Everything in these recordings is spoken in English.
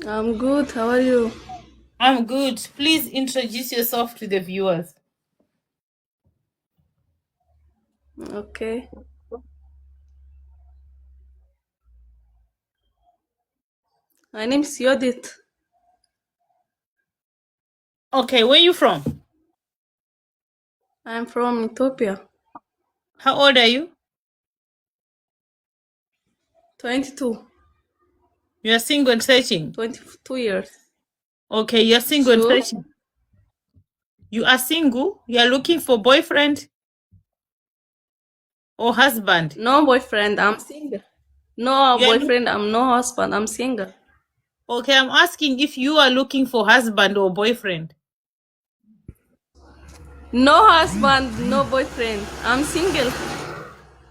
I'm good. How are you? I'm good. Please introduce yourself to the viewers. Okay. My name is Yodit. Okay, where are you from? I'm from Ethiopia. How old are you? 22. You're single and searching. 22 years. Okay, you're single and Sure. searching. You are single? You're looking for boyfriend or husband? No boyfriend. I'm single. No You are look- boyfriend. I'm no husband. I'm single. okay, I'm asking if you are looking for husband or boyfriend. No husband. No boyfriend. I'm single.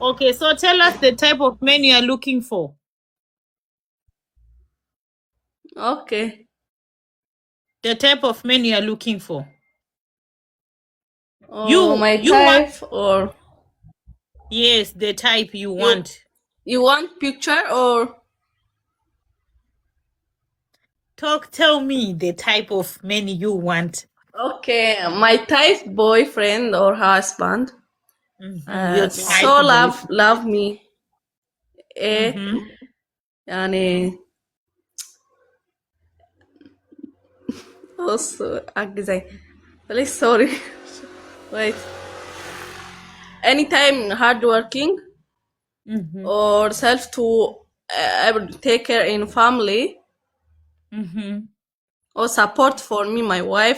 Okay, so tell us the type of men you are looking for. Okay. The type of men you are looking for. Oh, You my you want type or yes, the type you you want. you want picture or Tell me the type of men you want. okay, my type boyfriend or husband. Your type So boyfriend. love me. Eh, Mm-hmm. يعني also أجزاء. Please sorry. Wait. Anytime hardworking Mm-hmm. or self to take care in family Mm-hmm. or support for me, my wife